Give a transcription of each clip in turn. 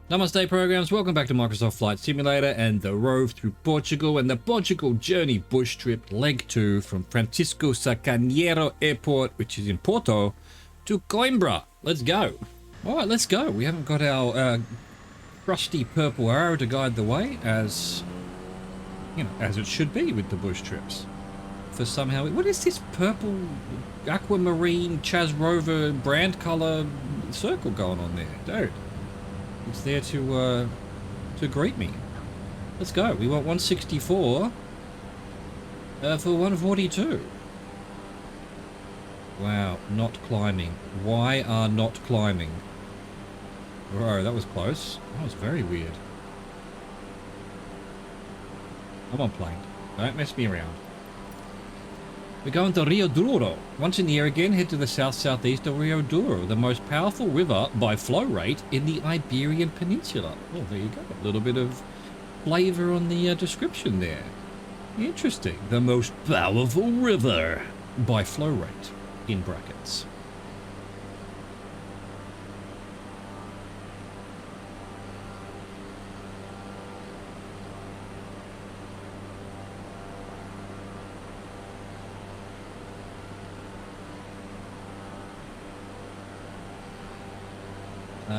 Namaste programs, welcome back to Microsoft Flight Simulator and the Rove through Portugal and the Portugal Journey Bush Trip Leg 2 from Francisco Sacaneiro Airport, which is in Porto, to Coimbra. Let's go. Alright, let's go. We haven't got our rusty purple arrow to guide the way as, you know, as it should be with the bush trips. For somehow, what is this purple aquamarine Chaz Rover brand color circle going on there, dude? It's there to greet me. Let's go. We want 164 for 142. Wow, not climbing. Why are not climbing? Bro, that was close. That was very weird. Come on, plane. Don't mess me around. We're going to Rio Douro. Once in the air again, head to the south-southeast of Rio Douro, the most powerful river by flow rate in the Iberian Peninsula. Well, there you go. A little bit of flavour on the description there. Interesting. The most powerful river by flow rate, in brackets.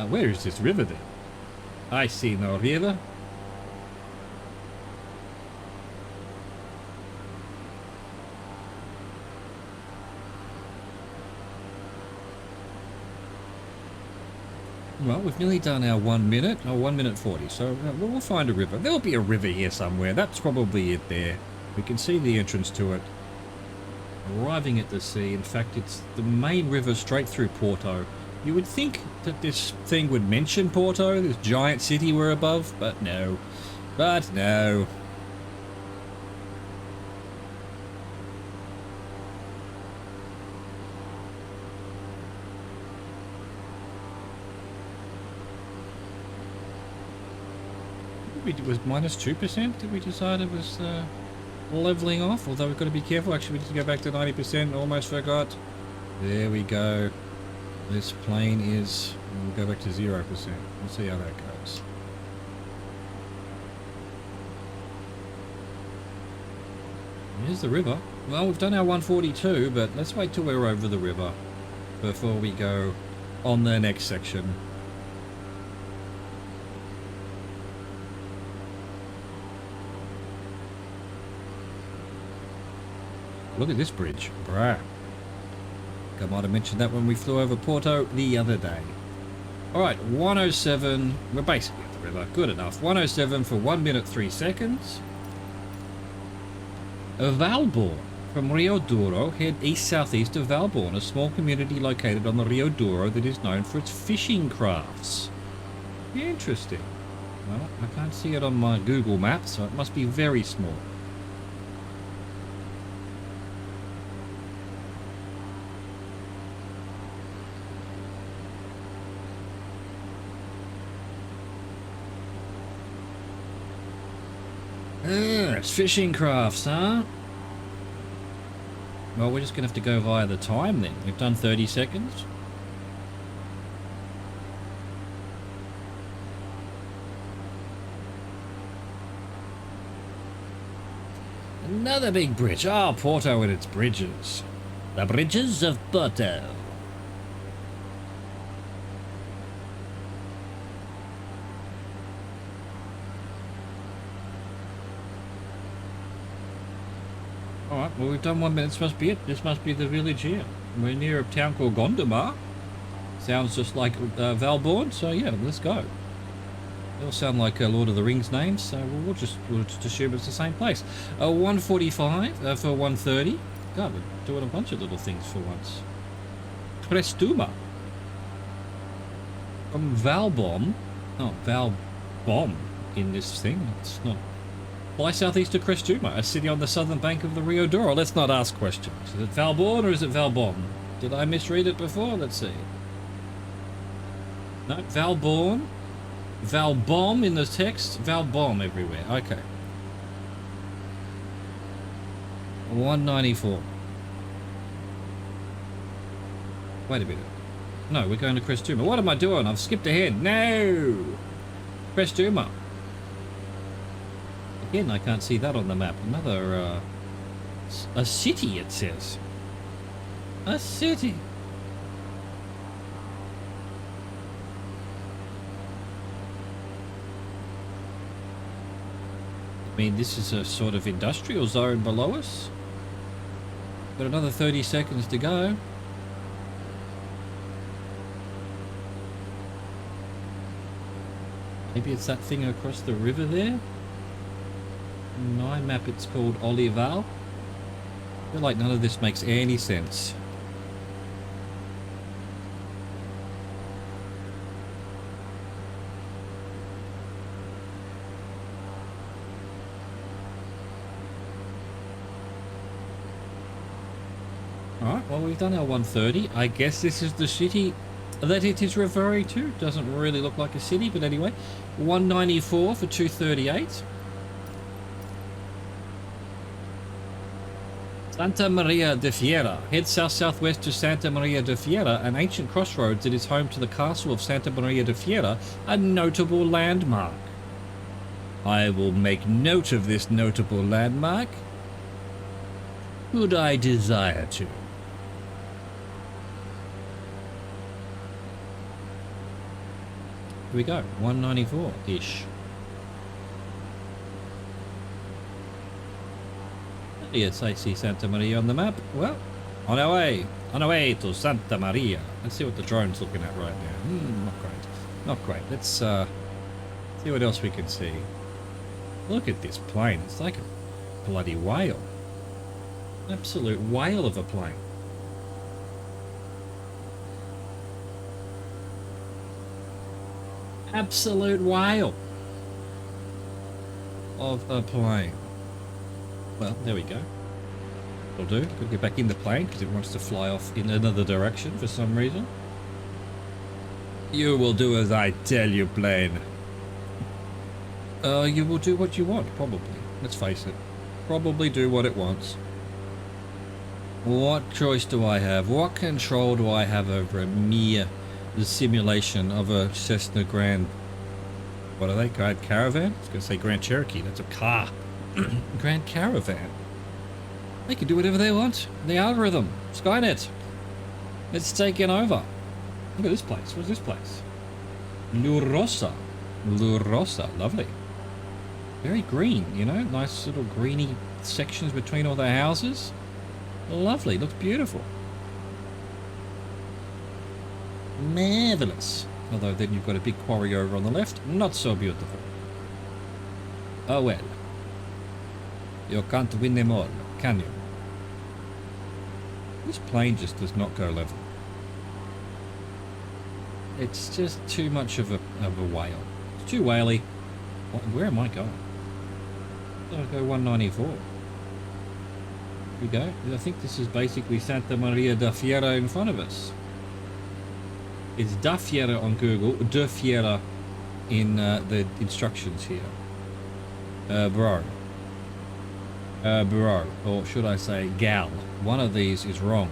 Where is this river then? I see no river. Well, we've nearly done our 1 minute, or 1 minute 40, so we'll find a river. There'll be a river here somewhere. That's probably it there. We can see the entrance to it. Arriving at the sea. In fact, it's the main river straight through Porto. You would think that this thing would mention Porto, this giant city we're above, but no. But no. It was minus 2%. Did we decide it was leveling off? Although we've got to be careful. Actually, we need to go back to 90%. Almost forgot. There we go. This plane is, we'll go back to 0%. We'll see how that goes. Here's the river. Well, we've done our 142, but let's wait till we're over the river before we go on the next section. Look at this bridge. Brah. I might have mentioned that when we flew over Porto the other day. Alright, 107. We're basically at the river. Good enough. 107 for 1 minute 3 seconds. Valborn. From Rio Douro, head east-southeast of Valborn, a small community located on the Rio Douro that is known for its fishing crafts. Interesting. Well, I can't see it on my Google Maps, so it must be very small. It's fishing crafts, huh? Well, we're just going to have to go via the time then. We've done 30 seconds. Another big bridge. Ah, Porto and its bridges. The bridges of Porto. Alright, well, we've done 1 minute. This must be it. This must be the village here. We're near a town called Gondomar. Sounds just like Valborn, so yeah, let's go. They all sound like Lord of the Rings names, so we'll just assume it's the same place. 145 for 130. God, we're doing a bunch of little things for once. Crestuma. From Valbom. Oh, Valbom in this thing. It's not. Fly southeast to Crestuma, a city on the southern bank of the Rio Douro. Let's not ask questions. Is it Valborn or is it Valbom? Did I misread it before? Let's see. No, Valborn. Valbom in the text. Valbom everywhere. Okay. 194. Wait a minute. No, we're going to Crestuma. What am I doing? I've skipped ahead. No! Crestuma. Again, I can't see that on the map. Another, a city, it says. A city. I mean, this is a sort of industrial zone below us. Got another 30 seconds to go. Maybe it's that thing across the river there. On my map it's called Olival. I feel like none of this makes any sense. Alright, well we've done our 130. I guess this is the city that it is referring to. Doesn't really look like a city, but anyway. 194 for 238. Santa Maria de Fiera. Head south-southwest to Santa Maria de Fiera, an ancient crossroads that is home to the castle of Santa Maria de Fiera, a notable landmark. I will make note of this notable landmark. Could I desire to? Here we go, 194-ish. Yes, I see Santa Maria on the map. Well, on our way to Santa Maria. Let's see what the drone's looking at right now. Not great. Not great. Let's see what else we can see. Look at this plane. It's like a bloody whale. Absolute whale of a plane. Absolute whale of a plane. Well, there we go. Will do. Got to get back in the plane because it wants to fly off in another direction for some reason. You will do as I tell you, plane. You will do what you want, probably. Let's face it. Probably do what it wants. What choice do I have? What control do I have over a mere simulation of a Cessna Grand... What are they? Grand Caravan? I was going to say Grand Cherokee. That's a car. Grand Caravan. They can do whatever they want. The algorithm. Skynet. It's taken over. Look at this place. What's this place? Lurosa. Lurosa. Lovely. Very green, you know? Nice little greeny sections between all the houses. Lovely. Looks beautiful. Marvellous. Although then you've got a big quarry over on the left. Not so beautiful. Oh well. You can't win them all, can you? This plane just does not go level. It's just too much of a whale. It's too whaley. Where am I going? I'll go 194. Here we go. I think this is basically Santa Maria da Fiera in front of us. It's da Fiera on Google, da Fiera in the instructions here. Bro, or should I say gal. One of these is wrong.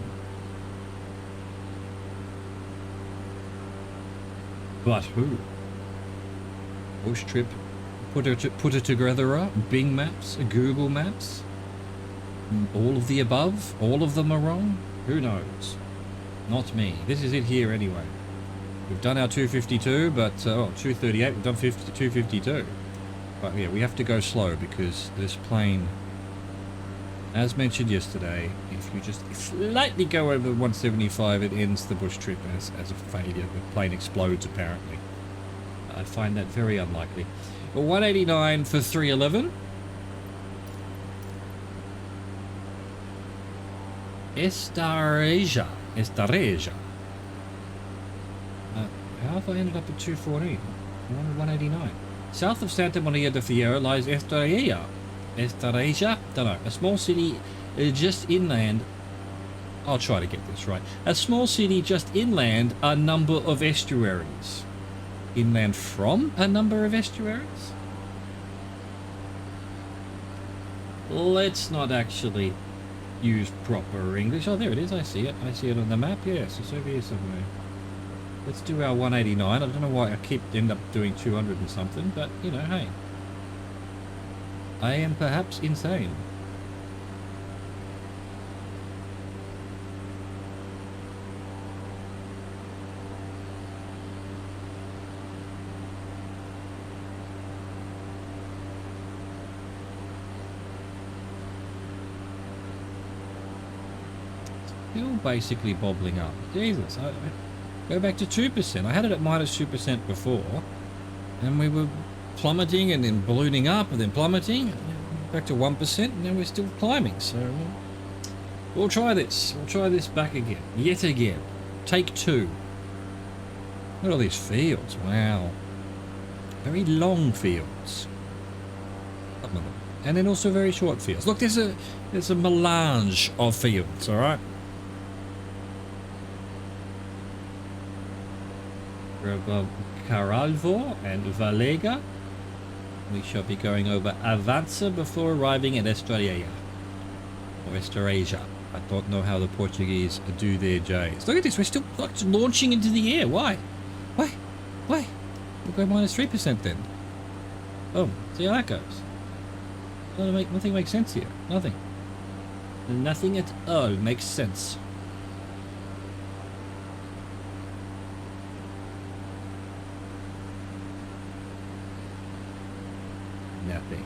But who? Bush trip, put it together, Bing Maps, Google Maps, all of the above, all of them are wrong? Who knows? Not me. This is it here anyway. We've done our 252, but, 238, we've done 252. But yeah, we have to go slow because this plane, as mentioned yesterday, if you just slightly go over 175, it ends the bush trip as a failure. The plane explodes, apparently. I find that very unlikely. 189 for 311. Estareja. How have I ended up at 214? 189. South of Santa Maria de Fiera lies Estareja. Estareja? Don't know. A small city just inland. I'll try to get this right. A small city just inland a number of estuaries. Inland from a number of estuaries? Let's not actually use proper English. Oh, there it is. I see it. I see it on the map. Yes, it's over here somewhere. Let's do our 189. I don't know why I end up doing 200 and something, but you know, hey. I am perhaps insane. Still basically bobbling up. Jesus, I go back to 2%. I had it at minus 2% before, and we were plummeting and then ballooning up and then plummeting. Back to 1%, and then we're still climbing. So we'll try this. We'll try this back again. Yet again. Take 2. Look at all these fields. Wow. Very long fields. Some of them. And then also very short fields. Look, there's a melange of fields, alright? We're above Caralvo and Valega. We shall be going over Avança before arriving at Estrella. Or Estrasia. I don't know how the Portuguese do their J's. Look at this, we're still launching into the air. Why? Why? Why? We'll go minus 3% then. Oh, see how that goes. Nothing makes sense here. Nothing. Nothing at all makes sense. Nothing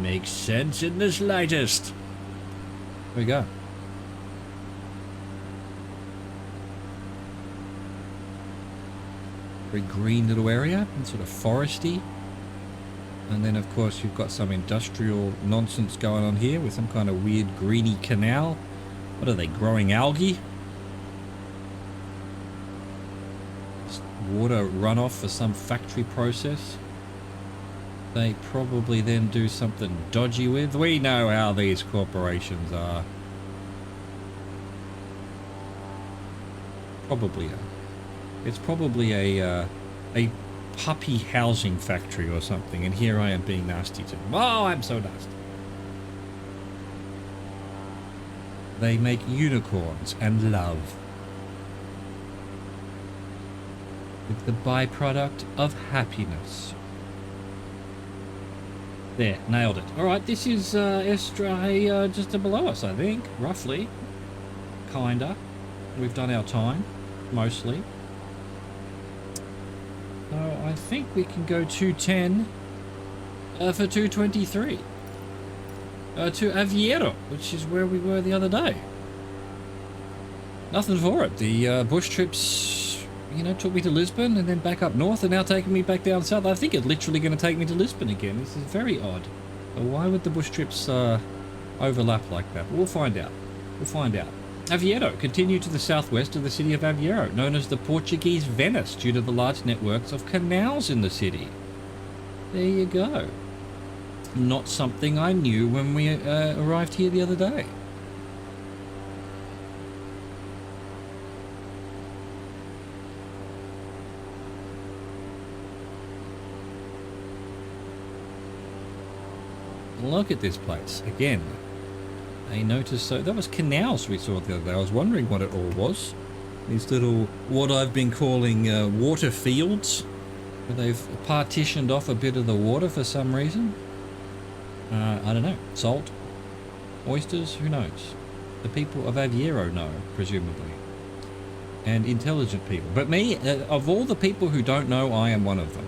makes sense in the slightest. Here we go. Very green little area and sort of foresty. And then of course you've got some industrial nonsense going on here with some kind of weird greeny canal. What are they, growing algae? Just water runoff for some factory process. They probably then do something dodgy with. We know how these corporations are. Probably it's probably a puppy housing factory or something, and here I am being nasty to them. Oh, I'm so nasty. They make unicorns and love. With the byproduct of happiness. There, nailed it. Alright, this is Estrella just below us, I think, roughly. Kinda. We've done our time, mostly. So I think we can go 210 for 223. To Aveiro, which is where we were the other day. Nothing for it. The bush trips, you know, took me to Lisbon and then back up north and now taking me back down south. I think it's literally going to take me to Lisbon again. This is very odd. Why would the bush trips overlap like that? We'll find out. We'll find out. Aveiro continued to the southwest of the city of Aveiro, known as the Portuguese Venice due to the large networks of canals in the city. There you go. Not something I knew when we arrived here the other day. Look at this place. Again, I noticed, so that was canals we saw the other day. I was wondering what it all was. These little, what I've been calling water fields, where they've partitioned off a bit of the water for some reason. I don't know. Salt? Oysters? Who knows? The people of Aveiro know, presumably. And intelligent people. But me, of all the people who don't know, I am one of them.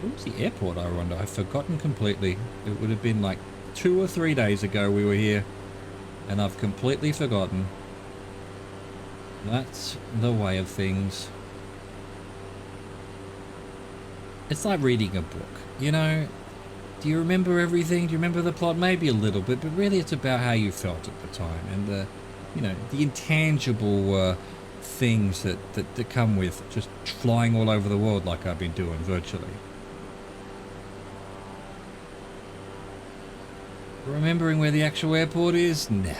What was the airport, I wonder? I've forgotten completely. It would have been like 2 or 3 days ago we were here, and I've completely forgotten. That's the way of things. It's like reading a book, you know? Do you remember everything? Do you remember the plot? Maybe a little bit, but really it's about how you felt at the time and the, you know, the intangible things that come with just flying all over the world like I've been doing virtually. Remembering where the actual airport is? Nah.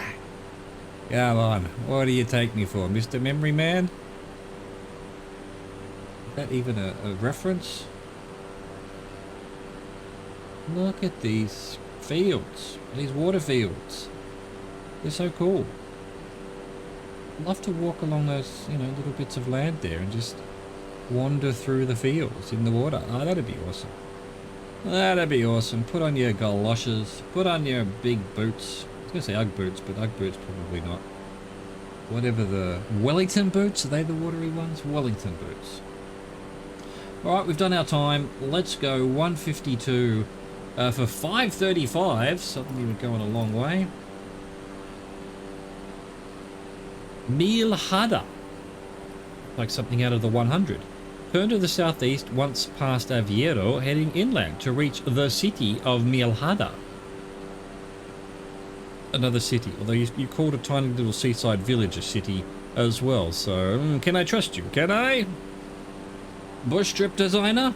Come on, what do you take me for, Mr. Memory Man? that even a reference? Look at these fields, these water fields. They're so cool. I'd love to walk along those, you know, little bits of land there and just wander through the fields in the water. Oh, that'd be awesome. That'd be awesome. Put on your galoshes, put on your big boots. I was going to say Ugg boots, but Ugg boots probably not. Whatever the... Wellington boots? Are they the watery ones? Wellington boots. Alright, we've done our time. Let's go 152 for 535. Suddenly we're going a long way. Milhada. Like something out of the 100. Turn to the southeast once past Aveiro, heading inland to reach the city of Milhada. Another city, although you called a tiny little seaside village a city as well, so can I trust you? Can I? Bush trip designer?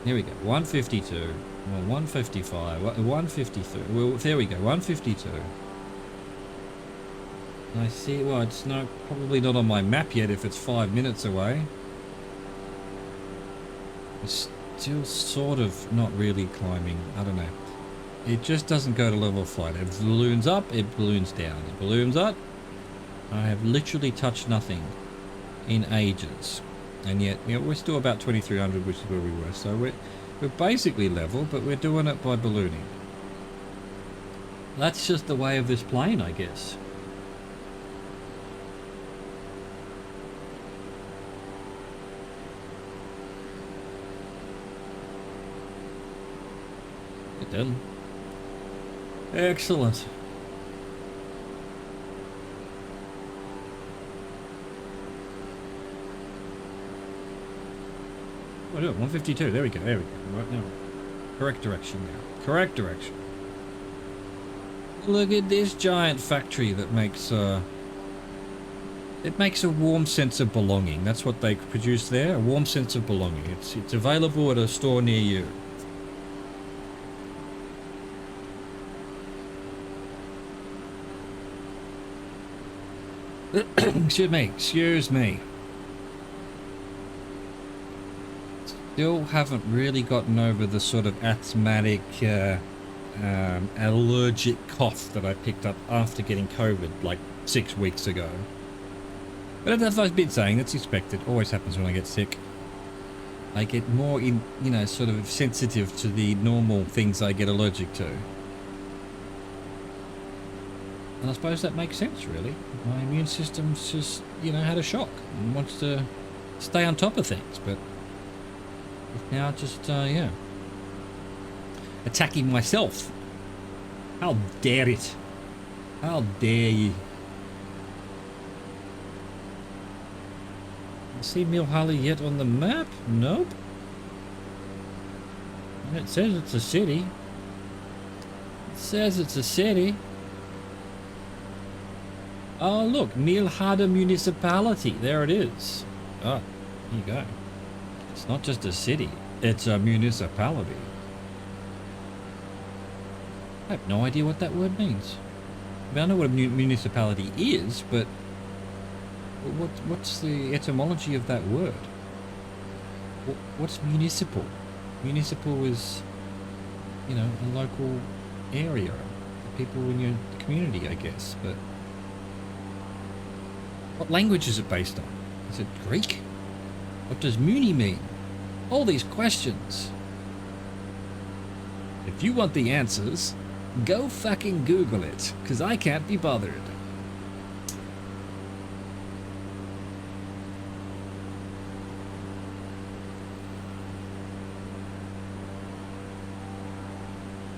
Here we go, 152, well 155, 153, well there we go, 152. I see, well it's probably not on my map yet if it's 5 minutes away. It's still sort of not really climbing, I don't know. It just doesn't go to level of flight. It balloons up, it balloons down, it balloons up. I have literally touched nothing in ages. And yet, you know, we're still about 2300, which is where we were. So we're basically level, but we're doing it by ballooning. That's just the way of this plane, I guess. Done. Excellent. Oh, no, 152. There we go. There we go. Right now. Correct direction now. Correct direction. Look at this giant factory that makes it makes a warm sense of belonging. That's what they produce there. A warm sense of belonging. It's available at a store near you. Excuse me. Still haven't really gotten over the sort of asthmatic, allergic cough that I picked up after getting COVID like 6 weeks ago. But as I've been saying, that's expected. Always happens when I get sick. I get more sort of sensitive to the normal things I get allergic to. And I suppose that makes sense, really. My immune system's just, had a shock and wants to stay on top of things, but it's now just, attacking myself. How dare it? How dare you? See Milhada yet on the map? Nope. And it says it's a city. It says it's a city. Oh look, Milhada Municipality. There it is. Oh, there you go. It's not just a city, it's a municipality. I have no idea what that word means. I mean, I know what a municipality is, but what's the etymology of that word? What's municipal? Municipal is, a local area. People in your community, I guess, but what language is it based on? Is it Greek? What does muni mean? All these questions. If you want the answers, go fucking Google it, because I can't be bothered.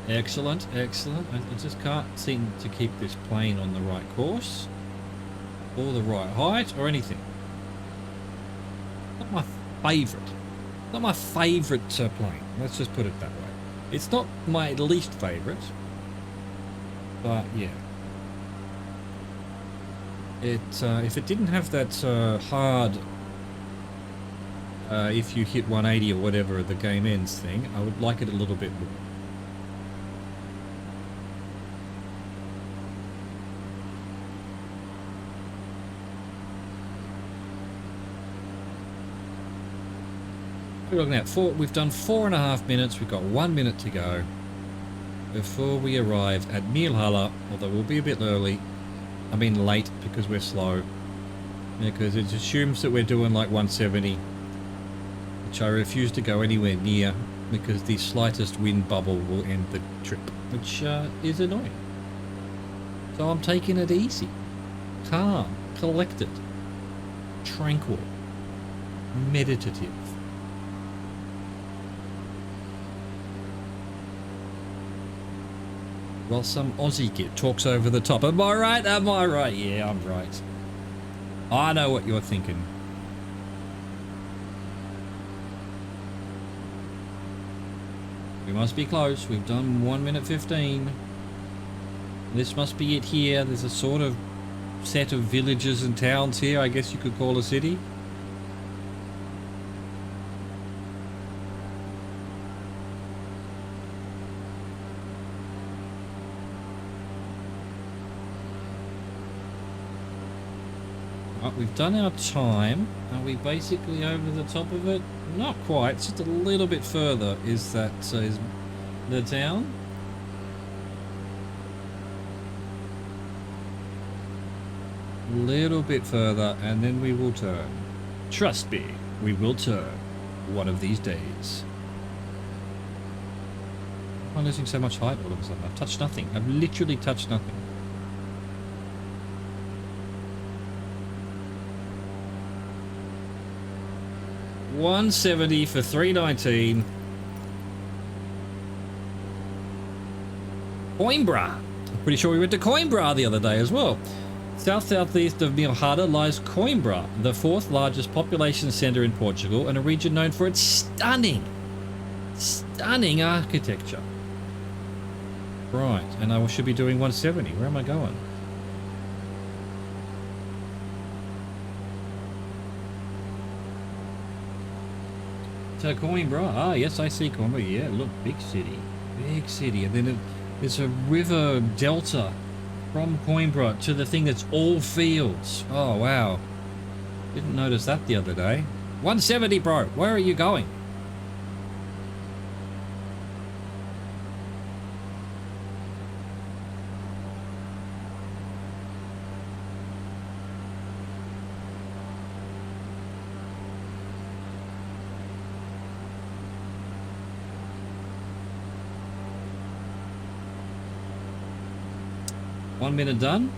Excellent, excellent. I just can't seem to keep this plane on the right course, or the right height, or anything. Not my favourite. Not my favourite plane. Let's just put it that way. It's not my least favourite, but yeah. If it didn't have that hard, if you hit 180 or whatever the game ends thing, I would like it a little bit more. We're looking at we've done 4.5 minutes. We've got 1 minute to go before we arrive at Mialhalla, although we'll be a bit early. I mean late because we're slow. Because it assumes that we're doing like 170, which I refuse to go anywhere near because the slightest wind bubble will end the trip, which is annoying. So I'm taking it easy, calm, collected, tranquil, meditative. While some Aussie kid talks over the top. Am I right? Am I right? Yeah, I'm right. I know what you're thinking. We must be close. We've done 1 minute 15. This must be it here. There's a sort of set of villages and towns here, I guess you could call a city. Right, we've done our time. Are we basically over the top of it? Not quite. Just a little bit further. Is that is the town? A little bit further, and then we will turn. Trust me, we will turn one of these days. I'm losing so much height all of a sudden. I've touched nothing. I've literally touched nothing. $170 for 319. Coimbra. I'm pretty sure we went to Coimbra the other day as well. South-southeast of Mialhalla lies Coimbra, the 4th largest population centre in Portugal and a region known for its stunning architecture. Right, and I should be doing 170. Where am I going? To Coimbra. Ah, yes, I see Coimbra. Yeah, look, big city. Big city. And then there's a river delta from Coimbra to the thing that's all fields. Oh, wow. Didn't notice that the other day. 170, bro. Where are you going? One minute done.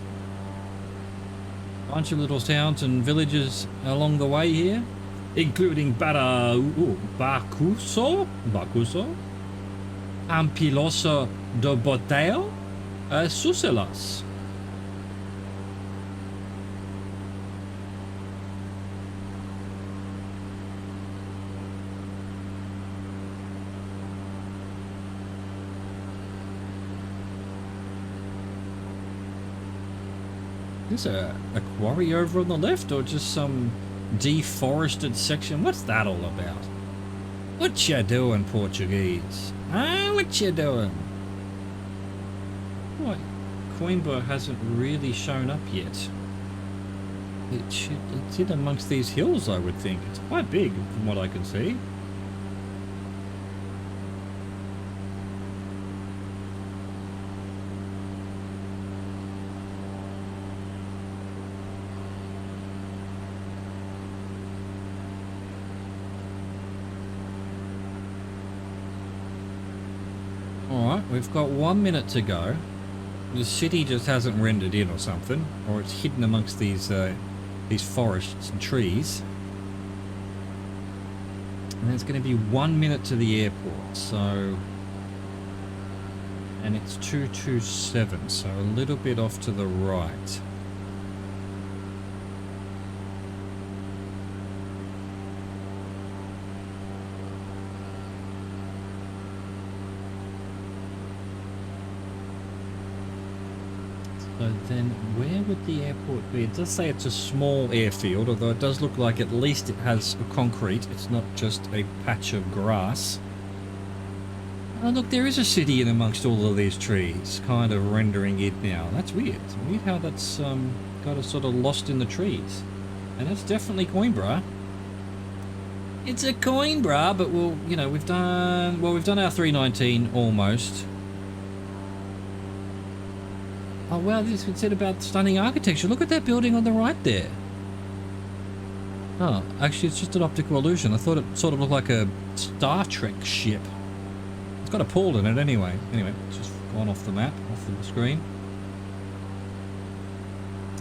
Bunch of little towns and villages along the way here, including Bacuso, Ampiloso do Boteo, Sucelas. Is there a quarry over on the left or just some deforested section? What's that all about? What you doing, Portuguese? Huh? What you doing? What? Coimbra hasn't really shown up yet. It's in amongst these hills, I would think. It's quite big from what I can see. Alright, we've got 1 minute to go. The city just hasn't rendered in or something, or it's hidden amongst these forests and trees. And it's going to be 1 minute to the airport, so... And it's 227, so a little bit off to the right. So then where would the airport be? It does say it's a small airfield, although it does look like at least it has concrete. It's not just a patch of grass. Oh look, there is a city in amongst all of these trees, kind of rendering it now. That's weird. It's weird how that's got us sort of lost in the trees. And that's definitely Coimbra. It's a Coimbra, but we'll, you know, we've done our 319 almost. Oh wow, this was said about stunning architecture. Look at that building on the right there. Oh, actually it's just an optical illusion. I thought it sort of looked like a Star Trek ship. It's got a pool in it anyway. Anyway, it's just gone off the map, off the screen.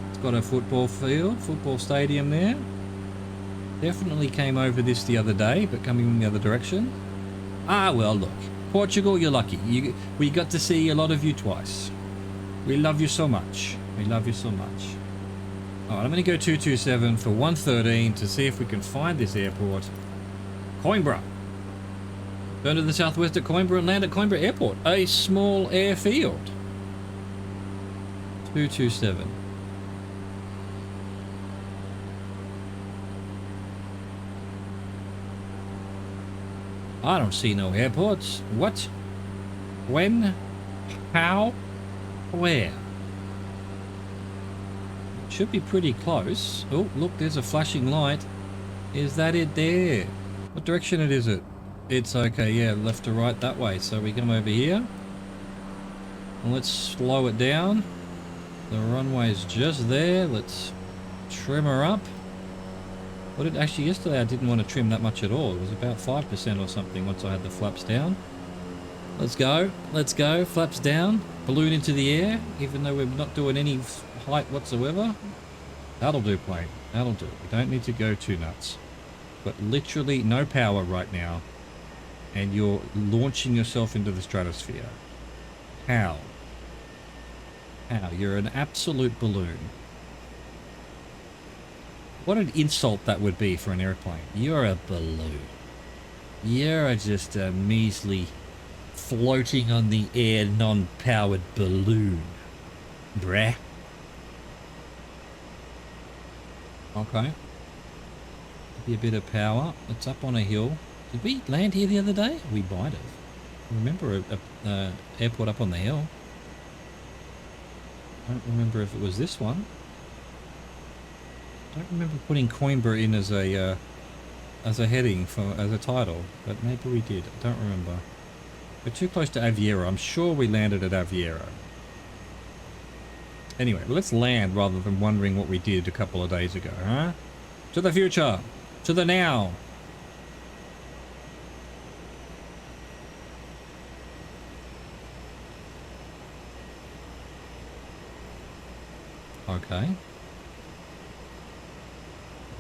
It's got a football field, football stadium there. Definitely came over this the other day, but coming in the other direction. Ah, well, look. Portugal, you're lucky. We got to see a lot of you twice. We love you so much. We love you so much. Alright, I'm going to go 227 for 113 to see if we can find this airport. Coimbra. Turn to the southwest at Coimbra and land at Coimbra Airport. A small airfield. 227. I don't see no airports. What? When? How? Where? Should be pretty close. Oh, look, there's a flashing light. Is that it there? What direction is it? It's okay, yeah, left to right that way. So we come over here. And let's slow it down. The runway's just there. Let's trim her up. What did actually yesterday I didn't want to trim that much at all. It was about 5% or something once I had the flaps down. Let's go. Let's go. Flaps down. Balloon into the air, even though we're not doing any height whatsoever. That'll do, plane. That'll do. We don't need to go too nuts. But literally no power right now. And you're launching yourself into the stratosphere. How? How? You're an absolute balloon. What an insult that would be for an airplane. You're a balloon. You're just a measly floating on the air non-powered balloon. Brah. Okay. Be a bit of power. It's up on a hill. Did we land here the other day? We might have. I remember a airport up on the hill. I don't remember if it was this one. I don't remember putting Coimbra in as a heading as a title, but maybe we did. I don't remember. We're too close to Aviera. I'm sure we landed at Aviera. Anyway, let's land rather than wondering what we did a couple of days ago, huh? To the future. To the now. Okay.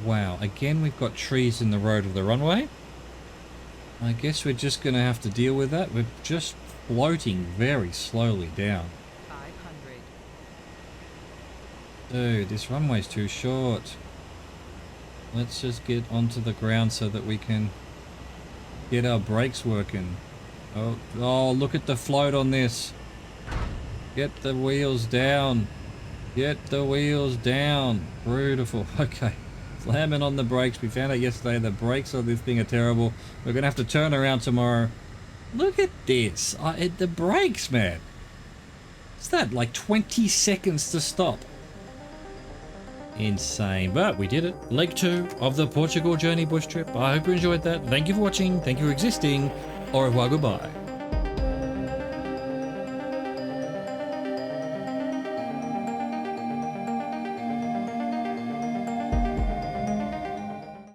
Wow, again we've got trees in the road of the runway. I guess we're just going to have to deal with that. We're just floating very slowly down. 500. Dude, this runway's too short. Let's just get onto the ground so that we can get our brakes working. Oh, look at the float on this. Get the wheels down. Get the wheels down. Beautiful. Okay. Slamming on the brakes. We found out yesterday the brakes on this thing are terrible. We're going to have to turn around tomorrow. Look at this. The brakes, man. What's that? Like 20 seconds to stop. Insane. But we did it. Leg 2 of the Portugal journey bush trip. I hope you enjoyed that. Thank you for watching. Thank you for existing. Au revoir, goodbye.